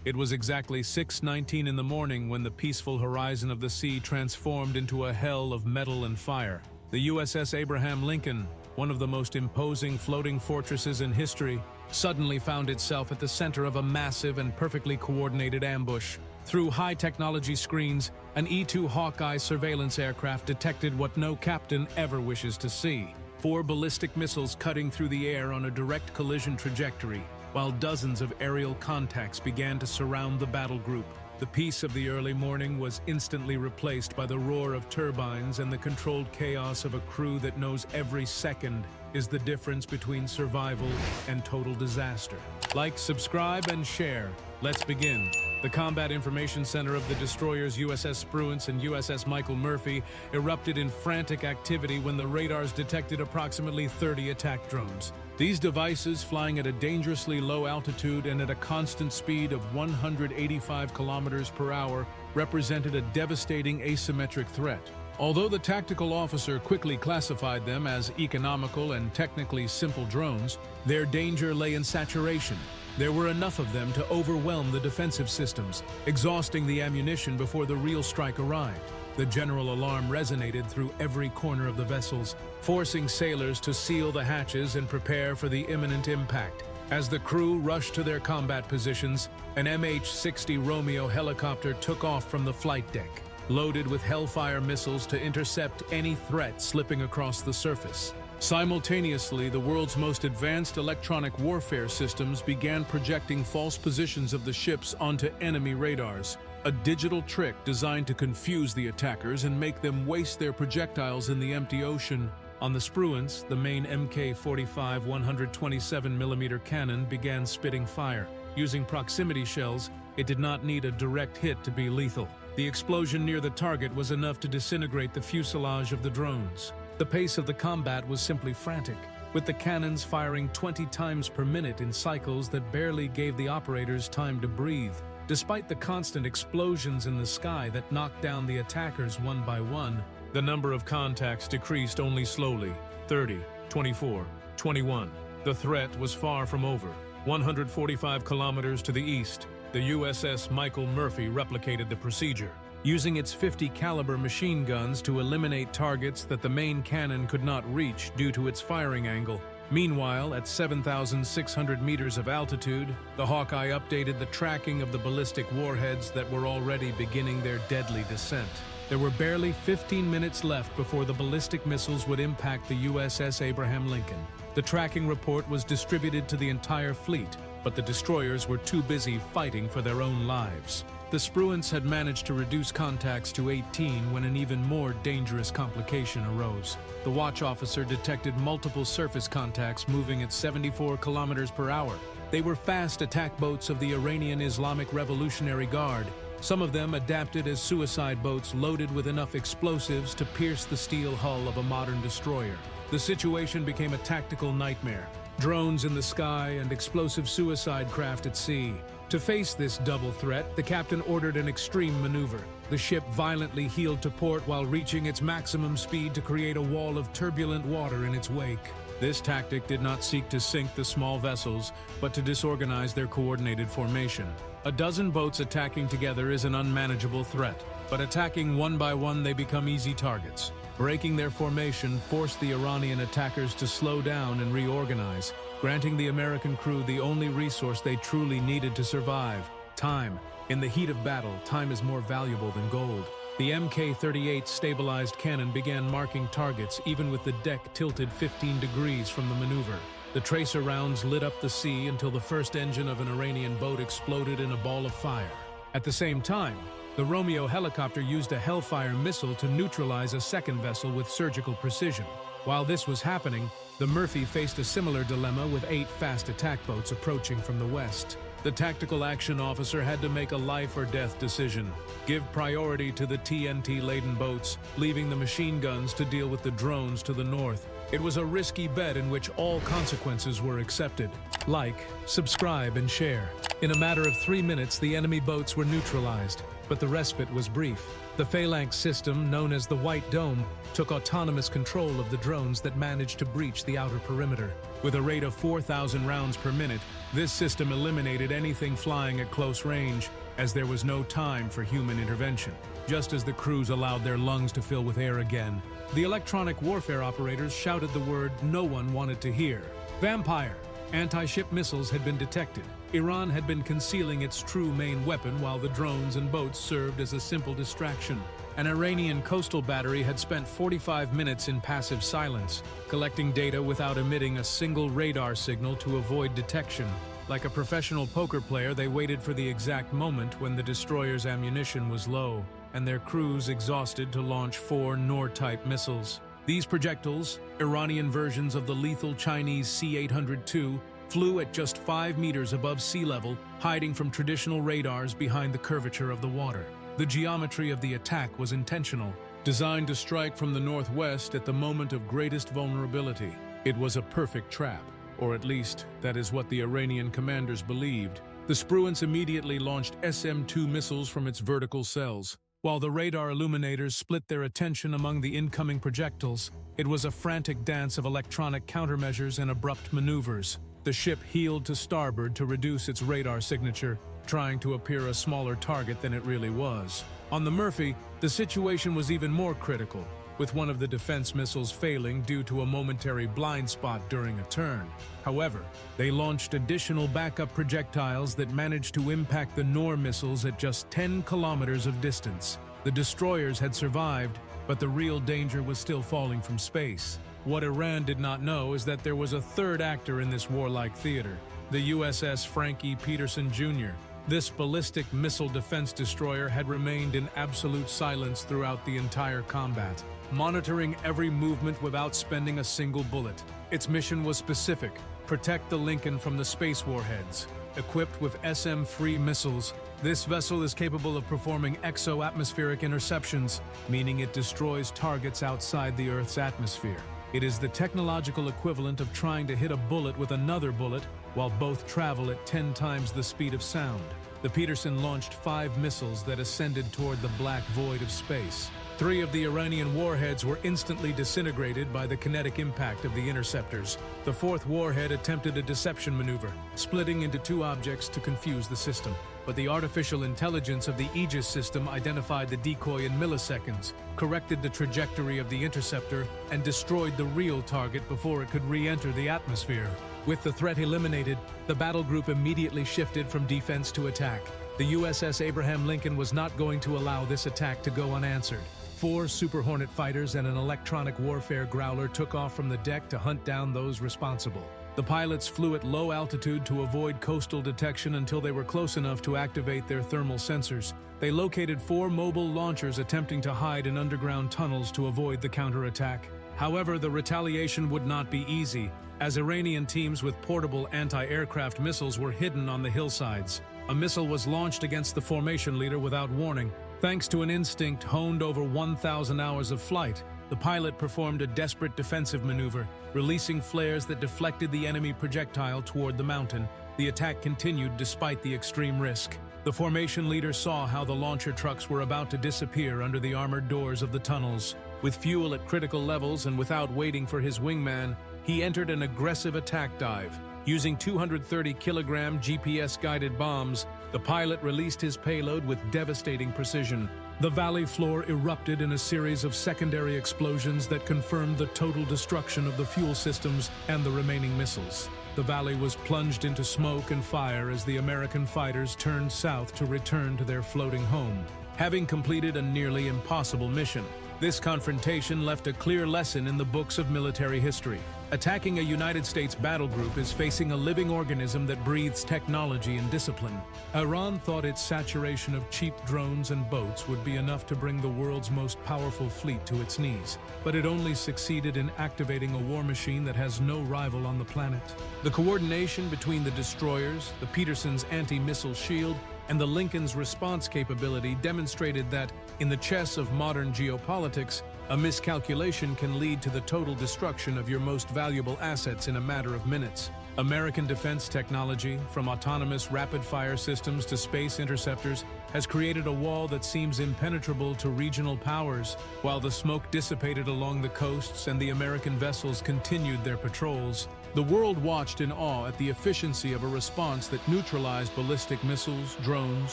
It was exactly 6:19 in the morning when the peaceful horizon of the sea transformed into a hell of metal and fire. The USS Abraham Lincoln, one of the most imposing floating fortresses in history, suddenly found itself at the center of a massive and perfectly coordinated ambush. Through high-technology screens, an E-2 Hawkeye surveillance aircraft detected what no captain ever wishes to see: 4 ballistic missiles cutting through the air on a direct collision trajectory, while dozens of aerial contacts began to surround the battle group. The peace of the early morning was instantly replaced by the roar of turbines and the controlled chaos of a crew that knows every second is the difference between survival and total disaster. Like, subscribe, and share. Let's begin. The Combat Information Center of the destroyers USS Spruance and USS Michael Murphy erupted in frantic activity when the radars detected approximately 30 attack drones. These devices, flying at a dangerously low altitude and at a constant speed of 185 kilometers per hour, represented a devastating asymmetric threat. Although the tactical officer quickly classified them as economical and technically simple drones, their danger lay in saturation. There were enough of them to overwhelm the defensive systems, exhausting the ammunition before the real strike arrived. The general alarm resonated through every corner of the vessels, forcing sailors to seal the hatches and prepare for the imminent impact. As the crew rushed to their combat positions, an MH-60 Romeo helicopter took off from the flight deck, loaded with Hellfire missiles to intercept any threat slipping across the surface. Simultaneously, the world's most advanced electronic warfare systems began projecting false positions of the ships onto enemy radars, a digital trick designed to confuse the attackers and make them waste their projectiles in the empty ocean. On the Spruance, the main Mk-45 127mm cannon began spitting fire. Using proximity shells, it did not need a direct hit to be lethal. The explosion near the target was enough to disintegrate the fuselage of the drones. The pace of the combat was simply frantic, with the cannons firing 20 times per minute in cycles that barely gave the operators time to breathe. Despite the constant explosions in the sky that knocked down the attackers one by one, the number of contacts decreased only slowly. 30, 24, 21. The threat was far from over. 145 kilometers to the east, the USS Michael Murphy replicated the procedure, using its .50 caliber machine guns to eliminate targets that the main cannon could not reach due to its firing angle. Meanwhile, at 7,600 meters of altitude, the Hawkeye updated the tracking of the ballistic warheads that were already beginning their deadly descent. There were barely 15 minutes left before the ballistic missiles would impact the USS Abraham Lincoln. The tracking report was distributed to the entire fleet, but the destroyers were too busy fighting for their own lives. The Spruance had managed to reduce contacts to 18 when an even more dangerous complication arose. The watch officer detected multiple surface contacts moving at 74 kilometers per hour. They were fast attack boats of the Iranian Islamic Revolutionary Guard, some of them adapted as suicide boats loaded with enough explosives to pierce the steel hull of a modern destroyer. The situation became a tactical nightmare. Drones in the sky and explosive suicide craft at sea. To face this double threat, the captain ordered an extreme maneuver. The ship violently heeled to port while reaching its maximum speed to create a wall of turbulent water in its wake. This tactic did not seek to sink the small vessels, but to disorganize their coordinated formation. A dozen boats attacking together is an unmanageable threat, but attacking one by one they become easy targets. Breaking their formation forced the Iranian attackers to slow down and reorganize, granting the American crew the only resource they truly needed to survive: time. In the heat of battle, time is more valuable than gold. The Mk-38 stabilized cannon began marking targets even with the deck tilted 15 degrees from the maneuver. The tracer rounds lit up the sea until the first engine of an Iranian boat exploded in a ball of fire. At the same time, the Romeo helicopter used a Hellfire missile to neutralize a second vessel with surgical precision. While this was happening, the Murphy faced a similar dilemma with 8 fast attack boats approaching from the west. The tactical action officer had to make a life-or-death decision: give priority to the TNT-laden boats, leaving the machine guns to deal with the drones to the north. It was a risky bet in which all consequences were accepted. Like, subscribe, and share. In a matter of 3 minutes, the enemy boats were neutralized, but the respite was brief. The phalanx system, known as the White Dome, took autonomous control of the drones that managed to breach the outer perimeter. With a rate of 4,000 rounds per minute, this system eliminated anything flying at close range, as there was no time for human intervention. Just as the crews allowed their lungs to fill with air again, the electronic warfare operators shouted the word no one wanted to hear. Vampire! Anti-ship missiles had been detected. Iran had been concealing its true main weapon while the drones and boats served as a simple distraction. An Iranian coastal battery had spent 45 minutes in passive silence, collecting data without emitting a single radar signal to avoid detection. Like a professional poker player, they waited for the exact moment when the destroyer's ammunition was low, and their crews exhausted to launch 4 Nord-type missiles. These projectiles, Iranian versions of the lethal Chinese C-802, flew at just 5 meters above sea level, hiding from traditional radars behind the curvature of the water. The geometry of the attack was intentional, designed to strike from the northwest at the moment of greatest vulnerability. It was a perfect trap, or at least that is what the Iranian commanders believed. The Spruance immediately launched SM-2 missiles from its vertical cells. While the radar illuminators split their attention among the incoming projectiles, it was a frantic dance of electronic countermeasures and abrupt maneuvers. The ship heeled to starboard to reduce its radar signature, trying to appear a smaller target than it really was. On the Murphy, the situation was even more critical, with one of the defense missiles failing due to a momentary blind spot during a turn. However, they launched additional backup projectiles that managed to impact the Nor missiles at just 10 kilometers of distance. The destroyers had survived, but the real danger was still falling from space. What Iran did not know is that there was a third actor in this warlike theater, the USS Frankie Peterson Jr. This ballistic missile defense destroyer had remained in absolute silence throughout the entire combat, monitoring every movement without spending a single bullet. Its mission was specific: protect the Lincoln from the space warheads. Equipped with SM-3 missiles, this vessel is capable of performing exo-atmospheric interceptions, meaning it destroys targets outside the Earth's atmosphere. It is the technological equivalent of trying to hit a bullet with another bullet while both travel at 10 times the speed of sound. The Peterson launched 5 missiles that ascended toward the black void of space. 3 of the Iranian warheads were instantly disintegrated by the kinetic impact of the interceptors. The 4th warhead attempted a deception maneuver, splitting into 2 objects to confuse the system. But the artificial intelligence of the Aegis system identified the decoy in milliseconds, corrected the trajectory of the interceptor, and destroyed the real target before it could re-enter the atmosphere. With the threat eliminated, the battle group immediately shifted from defense to attack. The USS Abraham Lincoln was not going to allow this attack to go unanswered. 4 Super Hornet fighters and an electronic warfare growler took off from the deck to hunt down those responsible. The pilots flew at low altitude to avoid coastal detection until they were close enough to activate their thermal sensors. They located 4 mobile launchers attempting to hide in underground tunnels to avoid the counterattack. However, the retaliation would not be easy, as Iranian teams with portable anti-aircraft missiles were hidden on the hillsides. A missile was launched against the formation leader without warning. Thanks to an instinct honed over 1,000 hours of flight, the pilot performed a desperate defensive maneuver, releasing flares that deflected the enemy projectile toward the mountain. The attack continued despite the extreme risk. The formation leader saw how the launcher trucks were about to disappear under the armored doors of the tunnels. With fuel at critical levels and without waiting for his wingman, he entered an aggressive attack dive. Using 230-kilogram GPS-guided bombs, the pilot released his payload with devastating precision. The valley floor erupted in a series of secondary explosions that confirmed the total destruction of the fuel systems and the remaining missiles. The valley was plunged into smoke and fire as the American fighters turned south to return to their floating home, having completed a nearly impossible mission. This confrontation left a clear lesson in the books of military history. Attacking a United States battle group is facing a living organism that breathes technology and discipline. Iran thought its saturation of cheap drones and boats would be enough to bring the world's most powerful fleet to its knees, but it only succeeded in activating a war machine that has no rival on the planet. The coordination between the destroyers, the Peterson's anti-missile shield, and the Lincoln's response capability demonstrated that, in the chess of modern geopolitics, A miscalculation can lead to the total destruction of your most valuable assets in a matter of minutes. American defense technology, from autonomous rapid-fire systems to space interceptors, has created a wall that seems impenetrable to regional powers. While the smoke dissipated along the coasts and the American vessels continued their patrols, the world watched in awe at the efficiency of a response that neutralized ballistic missiles, drones,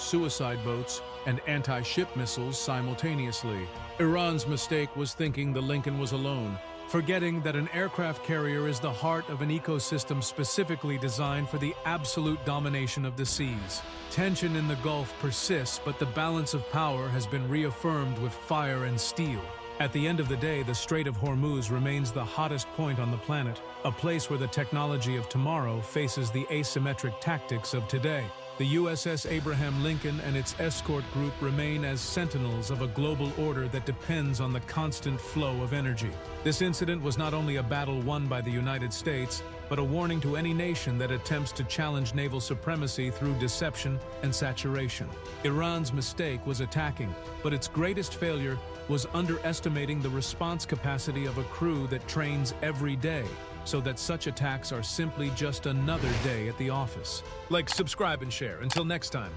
suicide boats, and anti-ship missiles simultaneously. Iran's mistake was thinking the Lincoln was alone, forgetting that an aircraft carrier is the heart of an ecosystem specifically designed for the absolute domination of the seas. Tension in the Gulf persists, but the balance of power has been reaffirmed with fire and steel. At the end of the day, the Strait of Hormuz remains the hottest point on the planet, a place where the technology of tomorrow faces the asymmetric tactics of today. The USS Abraham Lincoln and its escort group remain as sentinels of a global order that depends on the constant flow of energy. This incident was not only a battle won by the United States, but a warning to any nation that attempts to challenge naval supremacy through deception and saturation. Iran's mistake was attacking, but its greatest failure was underestimating the response capacity of a crew that trains every day, so that such attacks are simply just another day at the office. Like, subscribe, and share. Until next time.